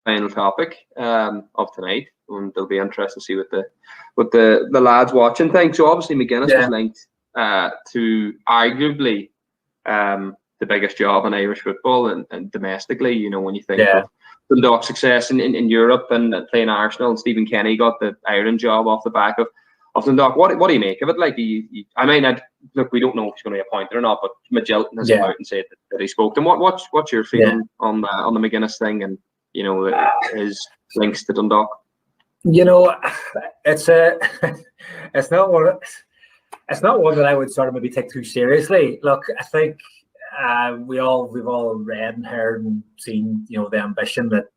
final topic of tonight, and it'll be interesting to see what the lads watching think. So obviously McGuinness was linked to arguably the biggest job in Irish football and domestically. You know, when you think of Dundalk's success in Europe and playing Arsenal, and Stephen Kenny got the Ireland job off the back of Dundalk. What do you make of it? Like, I mean, look, we don't know if he's going to be appointed or not, but Magilton has come out and said that he spoke to him. What's your feeling on the McGuinness thing, and you know, his links to Dundalk? You know, it's not one that I would sort of maybe take too seriously. Look, I think we've all read and heard and seen, you know, the ambition that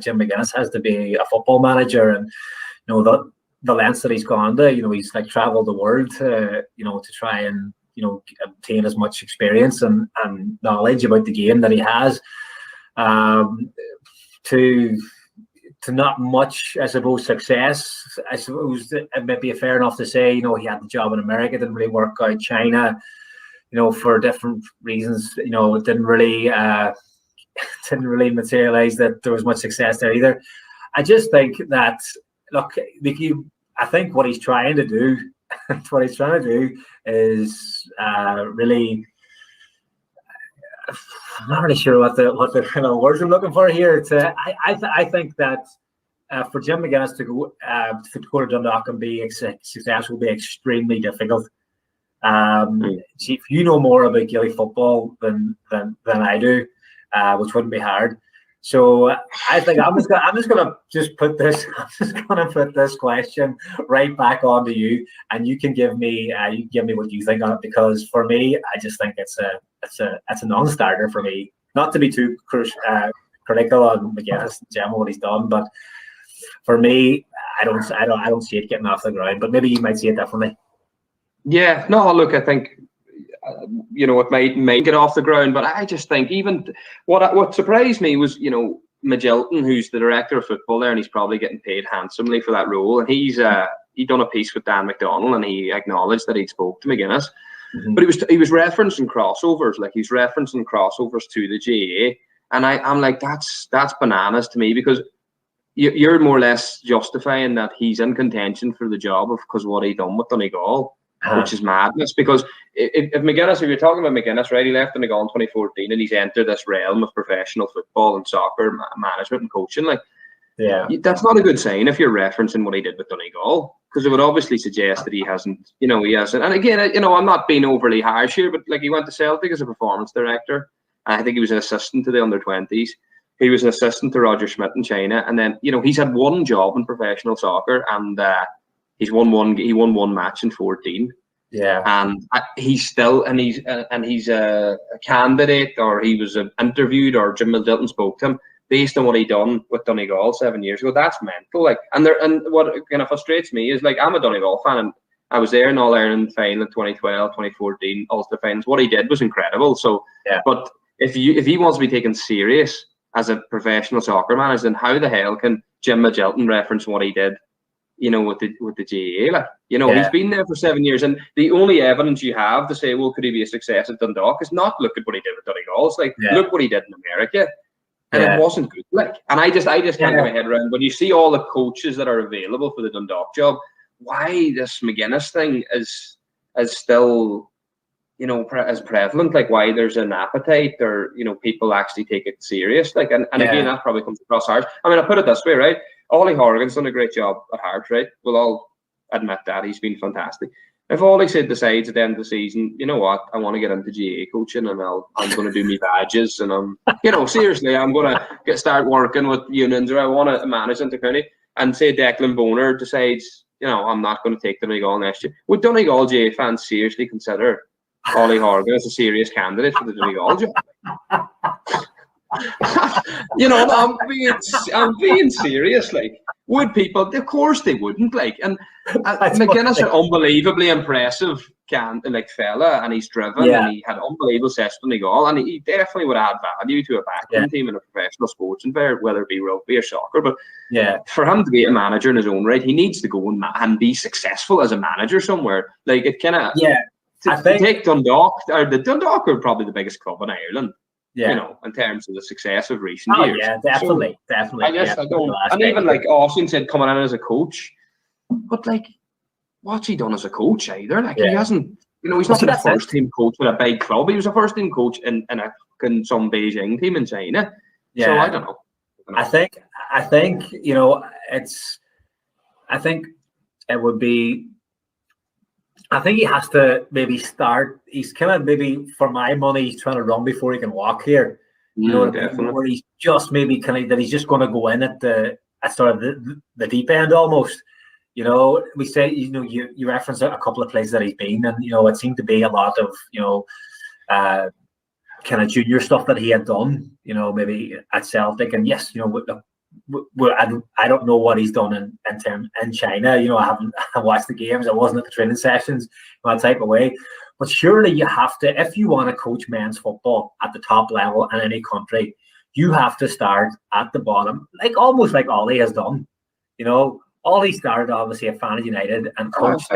Jim McGuinness has to be a football manager, and you know the lengths that he's gone to. You know, he's like traveled the world to try and, you know, obtain as much experience and knowledge about the game that he has. To not much, I suppose, success. I suppose it may be fair enough to say, you know, he had the job in America, didn't really work out. China, you know, for different reasons, you know, it didn't really materialize that there was much success there either. I just think that, look, I think what he's trying to do is really. I'm not really sure what the kind of words I'm looking for here. I think that for Jim McGuinness to go to Dundalk and be successful will be extremely difficult. If you know more about Gaelic football than I do, which wouldn't be hard. So I think I'm just gonna put this question right back onto you, and you can give me what you think on it, because for me, I just think it's a non-starter for me. Not to be too critical on McGuinness in general what he's done, but for me, I don't see it getting off the ground. But maybe you might see it differently. Yeah, no, look, I think you know, it might get off the ground, but I just think even what surprised me was, you know, Magilton, who's the director of football there, and he's probably getting paid handsomely for that role, and he done a piece with Dan McDonnell, and he acknowledged that he'd spoke to McGuinness, but he was referencing crossovers, like he's referencing crossovers to the GAA, and I'm like, that's bananas to me, because you're more or less justifying that he's in contention for the job because of what he done with Donegal. Which is madness, because if McGuinness, if you're talking about McGuinness, right, he left Donegal in 2014 and he's entered this realm of professional football and soccer management and coaching. Like, that's not a good sign if you're referencing what he did with Donegal, because it would obviously suggest that he hasn't. And again, you know, I'm not being overly harsh here, but like, he went to Celtic as a performance director. I think he was an assistant to the under-20s. He was an assistant to Roger Schmidt in China, and then, you know, he's had one job in professional soccer, and he won one match in 14. Yeah, and he's a candidate, or he was interviewed, or Jim Magilton spoke to him based on what he done with Donegal 7 years ago. That's mental. Like, and what kind of frustrates me is, like, I'm a Donegal fan, and I was there in All-Ireland final in 2012, 2014, Ulster finals. What he did was incredible. So, but if he wants to be taken serious as a professional soccer manager, then how the hell can Jim Magilton reference what he did, you know, with the GAA? Like, you know, he's been there for 7 years, and the only evidence you have to say, well, could he be a success at Dundalk, is not look at what he did with Donegal. It's like, look what he did in America, and it wasn't good. Like, and I just can't get my head around, when you see all the coaches that are available for the Dundalk job, why this McGuinness thing is still, you know, as prevalent. Like, why there's an appetite, or, you know, people actually take it serious. Like, and again, that probably comes across harsh. I mean, I put it this way, right? Ollie Horgan's done a great job at Hearts, right? We'll all admit that. He's been fantastic. If Ollie said decides at the end of the season, you know what, I want to get into GA coaching, and I'm going to do me badges, and you know, seriously, I'm going to start working with unions, or I want to manage into county, and say Declan Boner decides, you know, I'm not going to take Donegal next year. Would Donegal GA fans seriously consider Ollie Horgan as a serious candidate for the Donegal job? You know, I'm being serious. Like, would people? Of course they wouldn't. Like, and McGuinness, an unbelievably impressive fella, and he's driven, and he had unbelievable success in the goal, and he definitely would add value to a background team in a professional sports environment, whether it be rugby or soccer. But for him to be a manager in his own right, he needs to go and be successful as a manager somewhere. Like, it kind of to take Dundalk, or the Dundalk are probably the biggest club in Ireland. Yeah. You know, in terms of the success of recent years. Yeah, definitely, So definitely. I guess I don't. And even like Austin said, coming in as a coach, but like, what's he done as a coach either? Like he hasn't. You know, he's not been a first team coach with a big club. He was a first team coach in some Beijing team in China. Yeah. So I don't know. I think you know I think it would be. I think he has to maybe start. He's kind of maybe, for my money, he's trying to run before he can walk here. You know what I mean? Where he's just maybe kind of that he's just going to go in at sort of the deep end almost. You know, we say, you know, you reference a couple of places that he's been, and you know, it seemed to be a lot of, you know, kind of junior stuff that he had done. You know, maybe at Celtic, and yes, you know, I don't know what he's done in China. You know, I haven't watched the games. I wasn't at the training sessions, that type of way. But surely you have to, if you want to coach men's football at the top level in any country, you have to start at the bottom, like almost like Ollie has done. You know, Ollie started obviously at Fan United and coached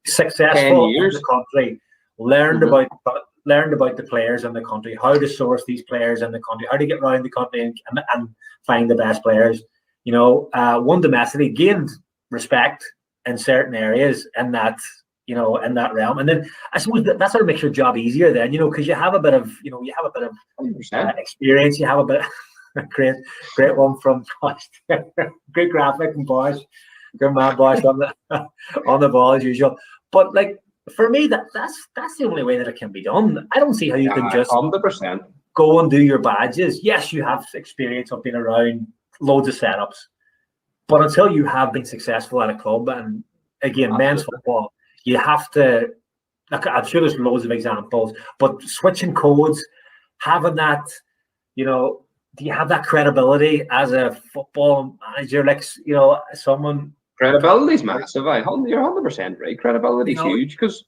successful in the country, learned about the players in the country, how to source these players in the country, how to get around the country and find the best players. You know, won domestically, gained respect in certain areas in that, you know, in that realm. And then I suppose that sort of makes your job easier then, you know, because you have a bit of experience, you have a bit great one from Bosch. Great graphic from Bosch. Good man, Bosch on the ball as usual. But like, for me, that's the only way that it can be done. I don't see how you can just 100% go and do your badges. Yes, you have experience of being around loads of setups, but until you have been successful at a club, and again, men's football, you have to. Like, I'm sure there's loads of examples, but switching codes, having that, you know, do you have that credibility as a football manager? Like, you know, someone. Credibility's massive. You're 100% right. Credibility's huge because,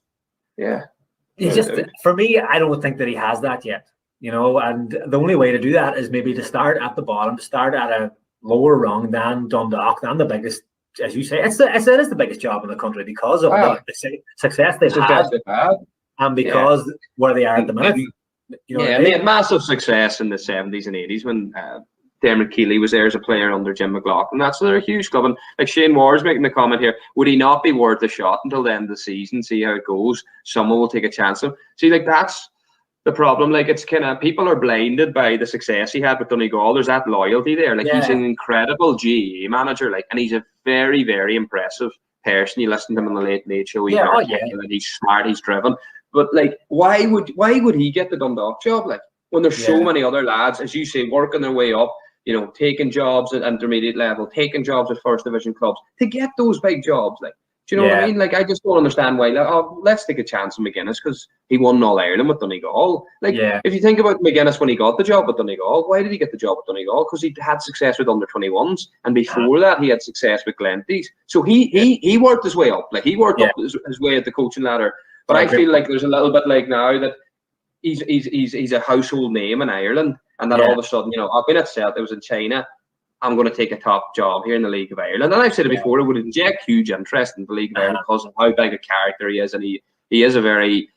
for me, I don't think that he has that yet. You know, and the only way to do that is maybe to start at the bottom, to start at a lower rung than Dundalk, than the biggest, as you say, it is the biggest job in the country because of the success they've had, and because where they are at the minute. You know, they had massive success in the 70s and 80s when Dermot Keeley was there as a player under Jim McLaughlin. They're a huge club. And like Shane Ward's making the comment here, would he not be worth a shot until the end of the season, see how it goes? Someone will take a chance on him. See, like, that's the problem. Like, it's kind of, people are blinded by the success he had with Donegal. There's that loyalty there. Like, he's an incredible GA manager, like, and he's a very, very impressive person. You listen to him on the Late Show. He's he's smart, he's driven. But like, why would he get the Dundalk job? Like, when there's so many other lads, as you say, working their way up, you know, taking jobs at intermediate level, taking jobs at first division clubs to get those big jobs. Like, do you know what I mean? Like, I just don't understand why. Like, let's take a chance on McGuinness because he won All Ireland with Donegal. Like, if you think about McGuinness when he got the job with Donegal, why did he get the job with Donegal? Because he had success with under 21s, and before that, he had success with Glenties. So he worked his way up. Like, he worked up his way at the coaching ladder. But I feel like there's a little bit like now that he's a household name in Ireland, and that all of a sudden, you know, I've been at Celtic, I was in China, I'm going to take a top job here in the League of Ireland. And I've said it before, it would inject huge interest in the League of Ireland because of how big a character he is, and he is a very,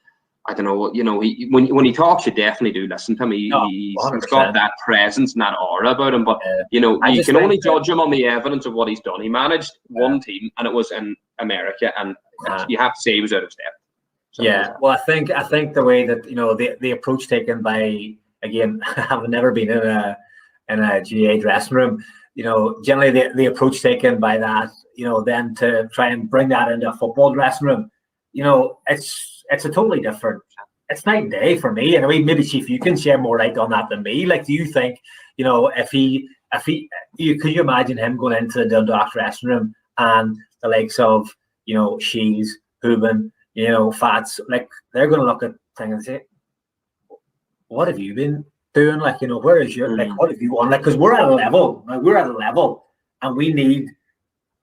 I don't know, you know, when he talks, you definitely do listen to him. He's got that presence and that aura about him. But you know, you can only judge him on the evidence of what he's done. He managed one team, and it was in America, and you have to say he was out of step. Well, I think the way that, you know, the approach taken by, again, I've never been in a GA dressing room, you know, generally the approach taken by that, you know, then to try and bring that into a football dressing room, you know, it's a totally different, it's night and day for me. And I mean, maybe Chief, you can share more light on that than me. Like, do you think, you know, could you imagine him going into the Dundalk dressing room and the likes of, you know, Shields, Hooven, you know, Fats, like, they're going to look at things and say, what have you been doing? Like, you know, where is your, like, what have you won? Like, because we're at a level, and we need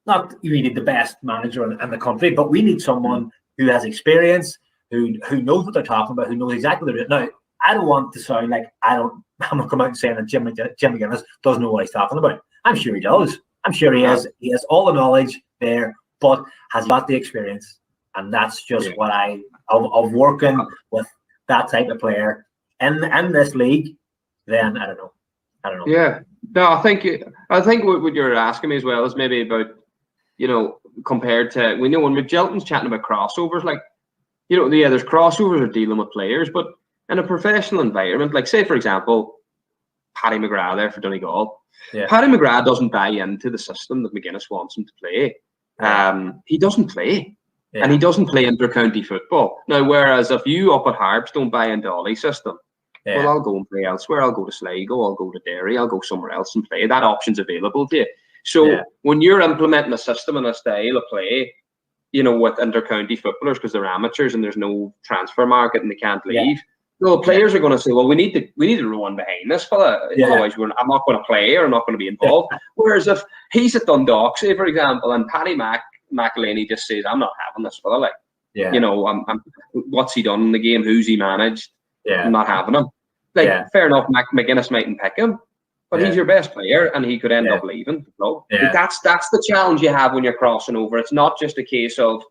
the best manager in the country, but we need someone who has experience, who knows what they're talking about, who knows exactly what they're doing. Now, I don't want to sound like I'm not coming out and saying that Jim McGuinness doesn't know what he's talking about. I'm sure he does. I'm sure he has all the knowledge there, but has got the experience. And that's just what of working with that type of player in this league, then I don't know. Yeah, no, I think what you're asking me as well is maybe about, compared to, we know when Magilton's chatting about crossovers, like, there's crossovers are dealing with players, but in a professional environment, like say for example, Paddy McGrath there for Donegal. Yeah. Paddy McGrath doesn't buy into the system that McGuinness wants him to play. He doesn't play. Yeah. And he doesn't play inter-county football. Now, whereas if you up at Harps don't buy into Ollie's system, well, I'll go and play elsewhere. I'll go to Sligo, I'll go to Derry, I'll go somewhere else and play. That option's available to you. So when you're implementing a system and a style of play, with inter-county footballers, because they're amateurs and there's no transfer market and they can't leave, well, players are going to say, well, we need to run behind this fella. Otherwise, I'm not going to play or I'm not going to be involved. Whereas if he's at Dundalk, say, for example, and Paddy McElhaney just says, I'm not having this fella. Like, what's he done in the game? Who's he managed? I'm not having him. Like, fair enough, McGuinness mightn't pick him, but he's your best player and he could end up leaving. That's the challenge you have when you're crossing over. It's not just a case of,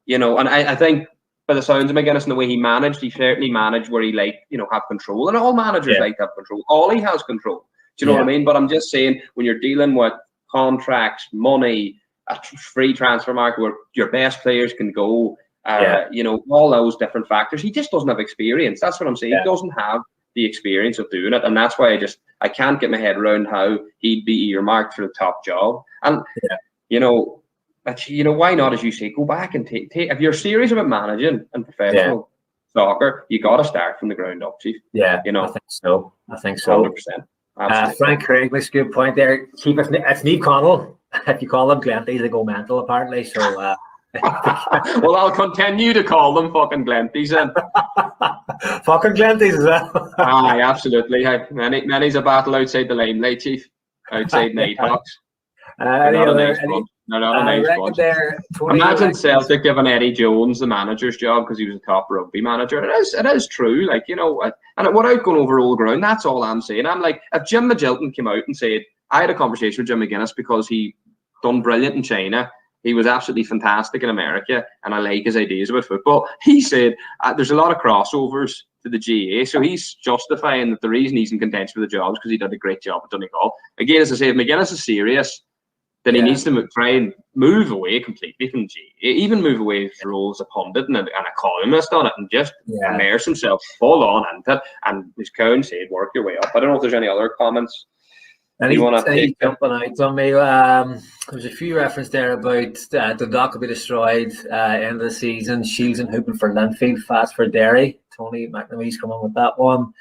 and I think, by the sounds of McGuinness and the way he managed, he certainly managed where he have control. And all managers like to have control. Ollie has control. Do you know what I mean? But I'm just saying, when you're dealing with contracts, money, a free transfer market where your best players can go, all those different factors, he just doesn't have experience. That's what I'm saying. He doesn't have the experience of doing it. And that's why I can't get my head around how he'd be earmarked for the top job. And, why not, as you say, go back and take if you're serious about managing and professional soccer, you got to start from the ground up, Chief. I think so. 100%. Frank Craig makes a good point there. Chief, it's Neve Connell. If you call them Glenties, they go mental, apparently. So, well, I'll continue to call them fucking Glenties then. Fucking Glenties as well. Aye, absolutely. Many's a battle outside the limelight, Chief. Outside Nighthawks. Imagine Celtic giving Eddie Jones the manager's job because he was a top rugby manager. It is true, like, and without going over old ground, that's all I'm saying. I'm like, if Jim Magilton came out and said, I had a conversation with Jim McGuinness because he done brilliant in China, he was absolutely fantastic in America, and I like his ideas about football. He said there's a lot of crossovers to the GA, so he's justifying that the reason he's in contention for the job is because he did a great job at Donegal. Again, as I say, if McGuinness is serious, then he needs to try and move away completely from GA, even move away from roles as a pundit and a columnist on it, and just immerse himself full on into it. And as Cowan said, work your way up. I don't know if there's any other comments. Any jumping out on me? There's a few references there about the dock will be destroyed end of the season. Shields and hooping for Linfield, fast for Derry. Tony McNamee's coming with that one.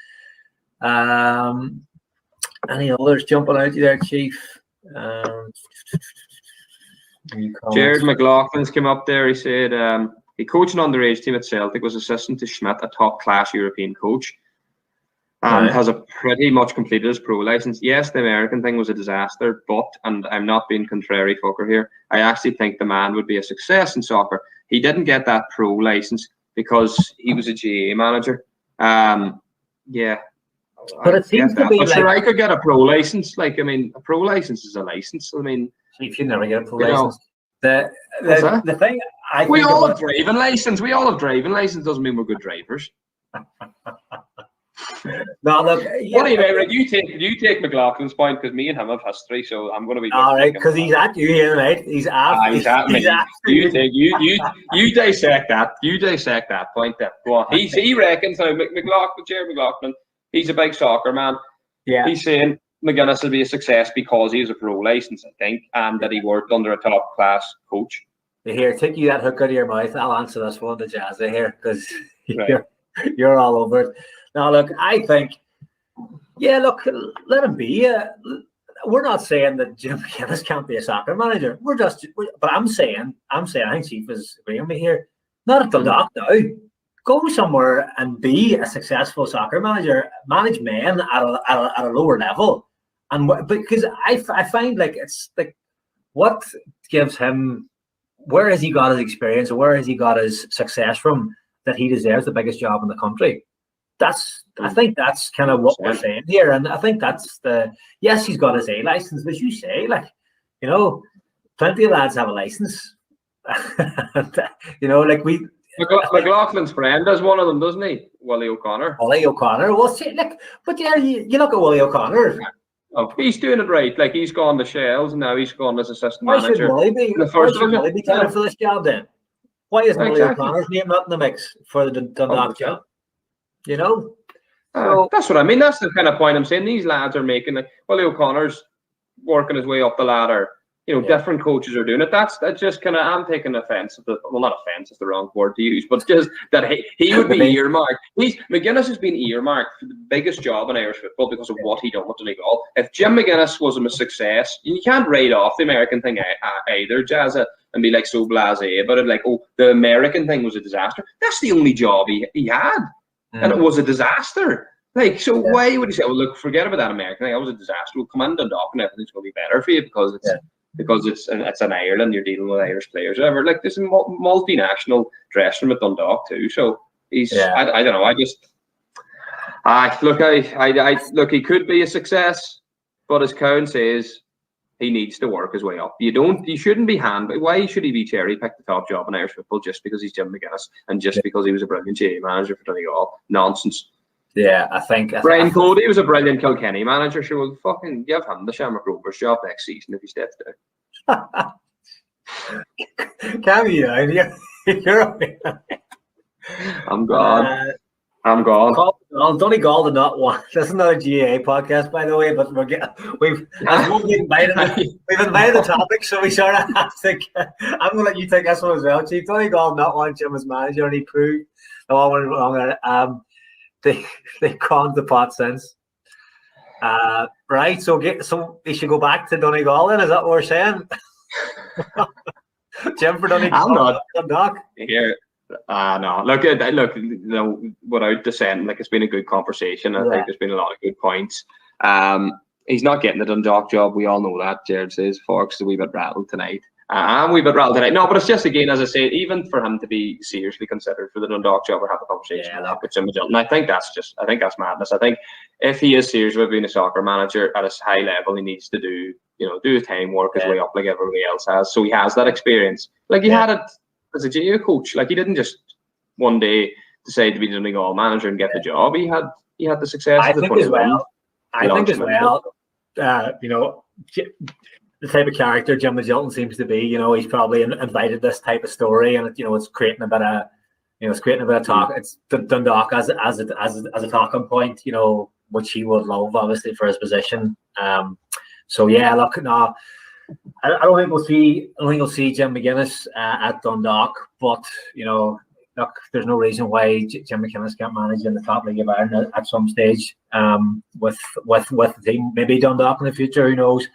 Any others jumping out there, Chief? Jared McLaughlin's came up there. He said he coached an underage team at Celtic, was assistant to Schmidt, a top class European coach, and has a pretty much completed his pro license. Yes, the American thing was a disaster, but, and I'm not being contrary fucker here, I actually think the man would be a success in soccer. He didn't get that pro license because he was a GA manager. But it seems to be sure, I could get a pro license. Like, I mean, a pro license is a license. I mean, if you never get a pro license, the thing I think we all have driving license. We all have driving license. Doesn't mean we're good drivers. No, look. Anyway, you take McLaughlin's point because me and him have history, so I'm going to be all right because he's at you here, right? He's at me. You dissect that. You dissect that point. There. Go on. He reckons now Jared McLaughlin. He's a big soccer man. Yeah. He's saying McGuinness will be a success because he has a pro license, I think, and that he worked under a top class coach. Here, take you that hook out of your mouth. I'll answer this one to Jazzy here because you're all over it. Now, look, I think, look, let him be. We're not saying that Jim McGuinness can't be a soccer manager. But I'm saying, I think Chief is agreeing with me here. Not at the lock now. Go somewhere and be a successful soccer manager, manage men at a lower level, and because I find like it's like what gives him, where has he got his experience, or where has he got his success from that he deserves the biggest job in the country? I think that's kind of what we're saying here, and I think that's yes, he's got his A license, but as you say, like, plenty of lads have a license, like McLaughlin's friend does one of them, doesn't he? Willie O'Connor. Willie O'Connor. Well, see, look, but yeah, you look at Willie O'Connor. Oh, he's doing it right. Like, he's gone to Shells, and now he's gone as assistant Why manager. should Willie be? Why should Willie be counted for this job then? Why isn't Willie O'Connor's name not in the mix for the Dundalk job? You know. So that's what I mean. That's the kind of point I'm saying. These lads are making, like, Willie O'Connor's working his way up the ladder. You know, different coaches are doing it. That's just kind of, I'm taking offence at well, not offence is the wrong word to use, but just that he would be earmarked. McGuinness has been earmarked for the biggest job in Irish football because of what he done with Donegal. If Jim McGuinness was a success, you can't write off the American thing either, Jazza, and be like so blasé about it. Like, oh, the American thing was a disaster. That's the only job he had, and it was a disaster. Like, so why would he say, well, look, forget about that American thing. That was a disaster. We'll come in Dundalk and everything's going to be better for you because it's. Because it's in Ireland, you're dealing with Irish players, whatever. Like, there's a multinational dressing room at Dundalk too. So he's, I don't know. Look, he could be a success, but as Cowan says, he needs to work his way up. You shouldn't be why should he be cherry picked the top job in Irish football just because he's Jim McGuinness and just because he was a brilliant GA manager for Donegal? Nonsense. Yeah, I think Brian Cody was a brilliant Kilkenny manager. Sure, will fucking give him the Shamrock Rovers job next season if he steps down. Can you? I'm gone. I'm gone. Donegal did not want. This is not a GAA podcast, by the way, but we've invited the topic, so we sort of have to. I'm going to let you take this one as well, Chief. Donegal did not want Jim as manager, and he proved no one went wrong. They've gone the pot since. Right, so they should go back to Donegal then, is that what we're saying? Jim for Donegal. I'm not Dundalk. Here. No. Look, no, without dissent, like, it's been a good conversation. I think there's been a lot of good points. He's not getting the Dundalk job. We all know that. Jared says Fox is a wee bit rattled tonight. I'm a wee bit rattled tonight. No, but it's just, again, as I say, even for him to be seriously considered for the Dundalk job or have a conversation with Jim Magilton, I think that's madness. I think if he is serious about being a soccer manager at a high level, he needs to do his time, work his way up like everybody else has. So he has that experience. Like, he had it as a GA coach. Like, he didn't just one day decide to be the Donegal manager and get the job. He had the success. I think as well. The type of character Jim Magilton seems to be, he's probably invited this type of story, and it's creating a bit of talk. It's Dundalk as a talking point, which he would love, obviously, for his position. So yeah, look, no, I don't think we'll see Jim McGuinness at Dundalk, but look, there's no reason why Jim McGuinness can't manage in the top league of Ireland at some stage with the team. Maybe Dundalk in the future, who knows?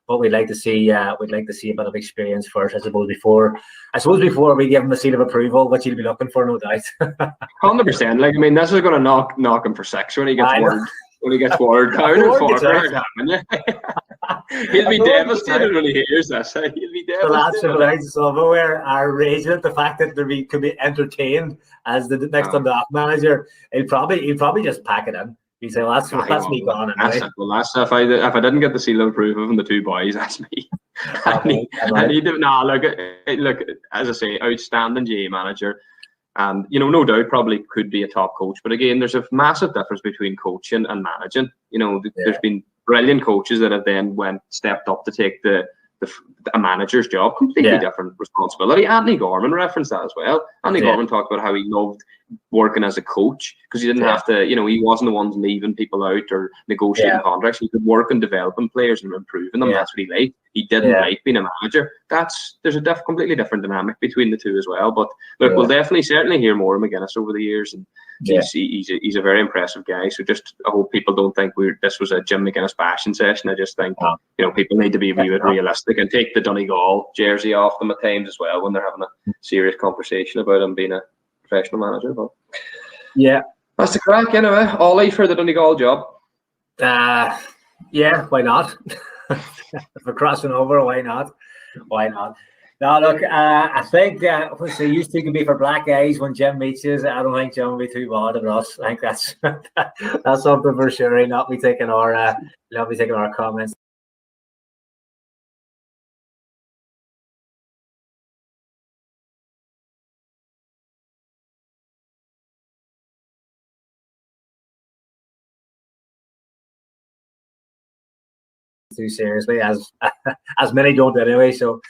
But we'd like to see a bit of experience first, I suppose, before we give him the seal of approval, which he'll be looking for, no doubt. 100%. Like, I mean, this is going to knock him for 6 when he gets word. When he gets word down and he'll be devastated when he hears this. He'll be devastated. The lads of the Silverware are raging at the fact that he could be entertained as the next Dundalk manager. He'll probably just pack it in. He say, well, that's me gone. Anyway. If I didn't get the seal of approval from the two boys, that's me. Look, as I say, outstanding GA manager. And, no doubt probably could be a top coach. But again, there's a massive difference between coaching and managing. There's been brilliant coaches that have then stepped up to take a manager's job, completely different responsibility. Anthony Gorman referenced that as well. Anthony Gorman talked about how he loved working as a coach because he didn't have to, he wasn't the ones leaving people out or negotiating contracts. He could work on developing players and improving them. That's what he liked. He didn't like being a manager. There's a completely different dynamic between the two as well. But look, we'll certainly hear more of McGuinness over the years, and he's a very impressive guy. So just I hope people don't think this was a Jim McGuinness bashing session. I just think people need to be a wee bit realistic and take the Donegal jersey off them at times as well when they're having a serious conversation about him being a professional manager. But that's the crack anyway. Ollie for the Donegal job. Why not? If we're crossing over, why not? Now, look, I think so used to can be for black eyes when Jim meets us. I don't think Jim will be too bothered with us. I think that's something for sure. He'll not be taking our comments. too seriously, as many don't anyway. So